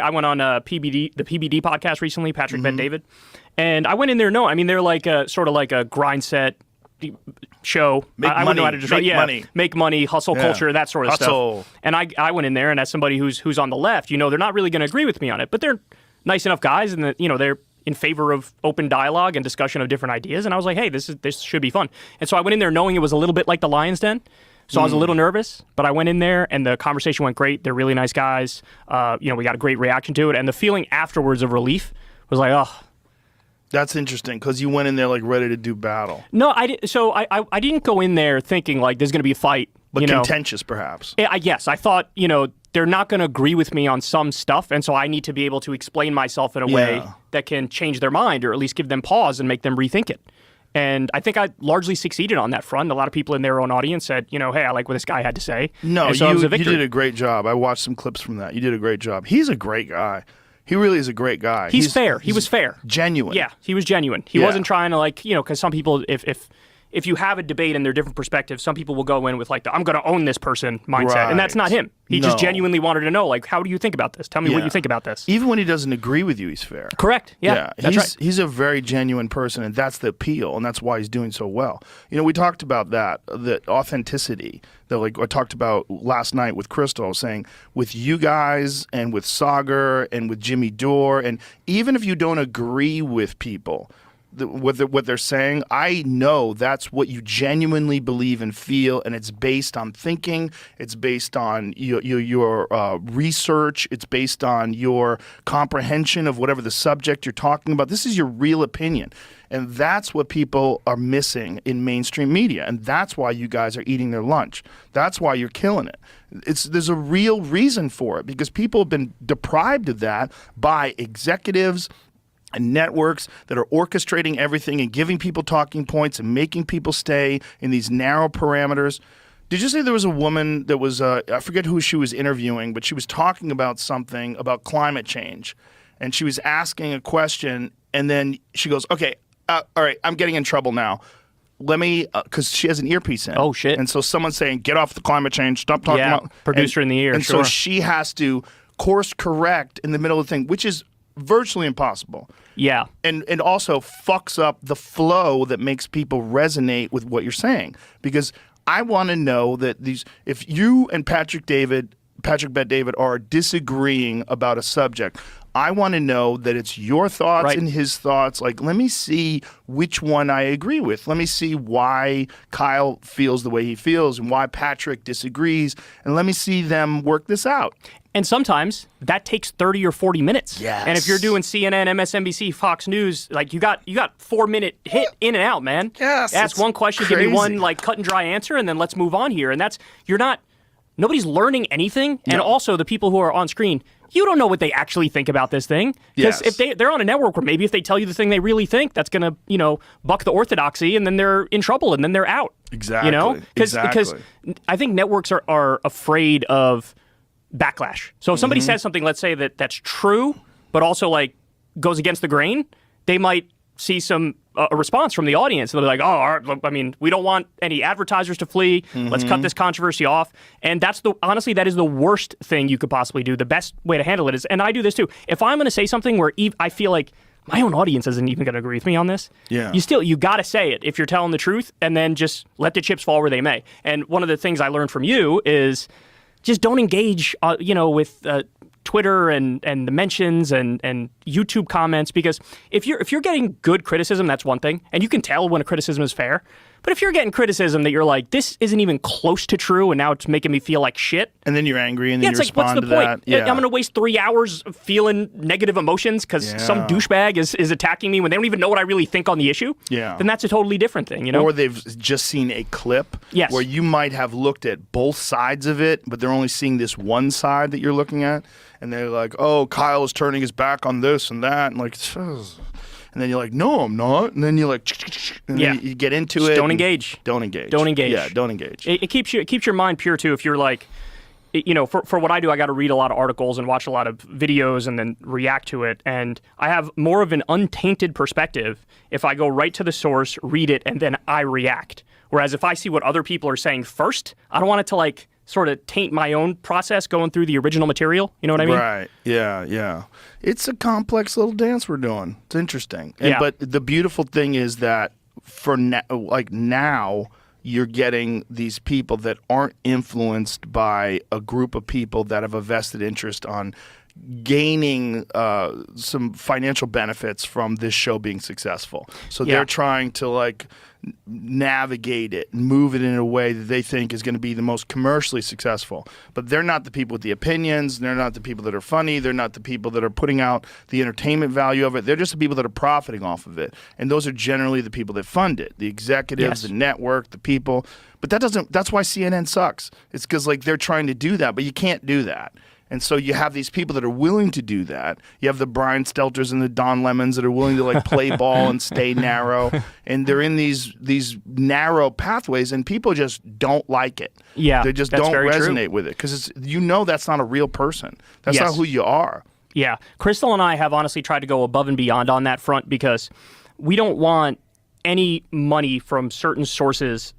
I went on the PBD podcast recently, Patrick Bet David, and I went in there. No, I mean they're like sort of like a grind set show. I wouldn't know how to describe. Make money, hustle culture, that sort of stuff. And I went in there, and as somebody who's on the left, they're not really going to agree with me on it, but they're nice enough guys, and they're in favor of open dialogue and discussion of different ideas. And I was like, hey, this should be fun. And so I went in there knowing it was a little bit like the Lion's Den. So I was a little nervous, but I went in there and the conversation went great. They're really nice guys. We got a great reaction to it. And the feeling afterwards of relief was like, oh. That's interesting because you went in there like ready to do battle. No, I didn't go in there thinking like there's going to be a fight. But contentious perhaps. Yes, I thought, they're not going to agree with me on some stuff. And so I need to be able to explain myself in a way that can change their mind or at least give them pause and make them rethink it. And I think I largely succeeded on that front. A lot of people in their own audience said, hey, I like what this guy had to say. No, so you did a great job. I watched some clips from that. You did a great job. He's a great guy. He really is a great guy. He's fair. He was fair. Genuine. Yeah, he was genuine. He wasn't trying to because some people, if you have a debate and they're different perspectives, some people will go in with like the I'm going to own this person mindset. Right. And that's not him. He just genuinely wanted to know, like, how do you think about this? Tell me what you think about this. Even when he doesn't agree with you, he's fair. Correct. Yeah. That's right. He's a very genuine person, and that's the appeal, and that's why he's doing so well. We talked about that, the authenticity that I talked about last night with Crystal, saying with you guys and with Sagar and with Jimmy Dore, and even if you don't agree with people, what they're saying, I know that's what you genuinely believe and feel, and it's based on thinking, it's based on your research, it's based on your comprehension of whatever the subject you're talking about. This is your real opinion, and that's what people are missing in mainstream media, and that's why you guys are eating their lunch. That's why you're killing it. There's a real reason for it, because people have been deprived of that by executives and networks that are orchestrating everything and giving people talking points and making people stay in these narrow parameters. Did you say there was a woman that was, I forget who she was interviewing, but she was talking about something about climate change. And she was asking a question, and then she goes, okay, all right, I'm getting in trouble now. Let me, because she has an earpiece in. Oh, shit. And so someone's saying, get off the climate change, stop talking about. Producer in the ear, And so she has to course correct in the middle of the thing, which is virtually impossible. Yeah. And also fucks up the flow that makes people resonate with what you're saying. Because I want to know that if you and Patrick Bet David are disagreeing about a subject, I want to know that it's your thoughts and his thoughts. Like, let me see which one I agree with. Let me see why Kyle feels the way he feels and why Patrick disagrees. And let me see them work this out. And sometimes that takes 30 or 40 minutes. Yes. And if you're doing CNN, MSNBC, Fox News, like you got 4-minute hit in and out, man. Yes. Ask one question, give me one like cut and dry answer, and then let's move on here. And nobody's learning anything. And also the people who are on screen, you don't know what they actually think about this thing. Because if they're on a network where maybe if they tell you the thing they really think, that's going to, buck the orthodoxy, and then they're in trouble, and then they're out. Exactly. Because I think networks are afraid of backlash. So if somebody says something, let's say that's true, but also like goes against the grain, they might see a response from the audience. And they'll be like, we don't want any advertisers to flee. Let's cut this controversy off. And honestly, that is the worst thing you could possibly do. The best way to handle it is, and I do this too, if I'm going to say something where I feel like my own audience isn't even going to agree with me on this, you got to say it if you're telling the truth, and then just let the chips fall where they may. And one of the things I learned from you is just don't engage, with Twitter and the mentions and YouTube comments, because if you're getting good criticism, that's one thing, and you can tell when a criticism is fair. But if you're getting criticism that you're like, this isn't even close to true, and now it's making me feel like shit, and then you're angry, and then you respond to that. What's the point? I'm going to waste 3 hours feeling negative emotions because some douchebag is attacking me when they don't even know what I really think on the issue. Yeah, then that's a totally different thing, Or they've just seen a clip where you might have looked at both sides of it, but they're only seeing this one side that you're looking at, and they're like, "Oh, Kyle is turning his back on this and that," and like. And then you're like, no, I'm not. And then you're like, and then you get into just it. Don't engage. Don't engage. Don't engage. Yeah, don't engage. It keeps your mind pure too. If you're like, for what I do, I got to read a lot of articles and watch a lot of videos and then react to it. And I have more of an untainted perspective if I go right to the source, read it, and then I react. Whereas if I see what other people are saying first, I don't want it to like sort of taint my own process going through the original material. You know what I mean? Right. Yeah, yeah. It's a complex little dance we're doing. It's interesting. Yeah. But the beautiful thing is that for now, you're getting these people that aren't influenced by a group of people that have a vested interest on gaining some financial benefits from this show being successful. So they're trying to like navigate it and move it in a way that they think is going to be the most commercially successful. But they're not the people with the opinions. They're not the people that are funny. They're not the people that are putting out the entertainment value of it. They're just the people that are profiting off of it. And those are generally the people that fund it, the executives, the network, the people. But that's why CNN sucks. It's because like they're trying to do that, but you can't do that. And so you have these people that are willing to do that. You have the Brian Stelters and the Don Lemons that are willing to like play ball and stay narrow. And they're in these narrow pathways, and people just don't like it. Yeah, they just don't resonate with it because that's not a real person. That's not who you are. Yeah, Crystal and I have honestly tried to go above and beyond on that front because we don't want any money from certain sources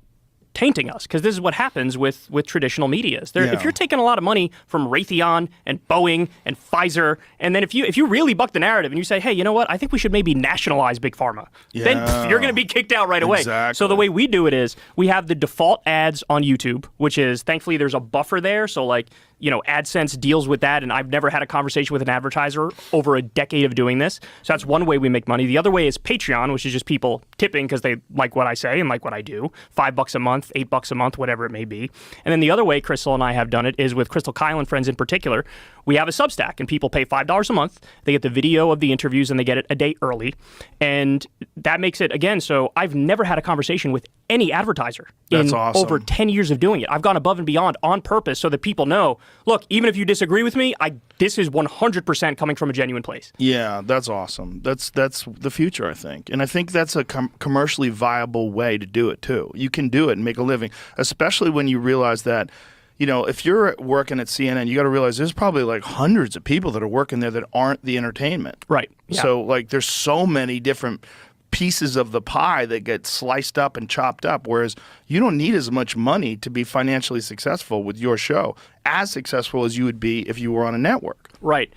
tainting us, because this is what happens with traditional medias. If you're taking a lot of money from Raytheon and Boeing and Pfizer, and then if you really buck the narrative and you say, hey, you know what, I think we should maybe nationalize Big Pharma, then you're going to be kicked out right away. Exactly. So the way we do it is we have the default ads on YouTube, which is thankfully there's a buffer there. So like, AdSense deals with that, and I've never had a conversation with an advertiser over a decade of doing this. So that's one way we make money. The other way is Patreon, which is just people tipping because they like what I say and like what I do. $5 a month, $8 a month, whatever it may be. And then the other way Crystal and I have done it is with Crystal Kyle and friends in particular. We have a Substack, and people pay $5 a month. They get the video of the interviews, and they get it a day early. And that makes it, again, so I've never had a conversation with any advertiser in over 10 years of doing it. I've gone above and beyond on purpose so that people know, look, even if you disagree with me, this is 100% coming from a genuine place. Yeah, that's awesome. That's the future, I think. And I think that's a commercially viable way to do it, too. You can do it and make a living, especially when you realize that, if you're working at CNN, you got to realize there's probably like hundreds of people that are working there that aren't the entertainment. Right. Yeah. So like there's so many different pieces of the pie that get sliced up and chopped up, whereas you don't need as much money to be financially successful with your show, as successful as you would be if you were on a network. Right.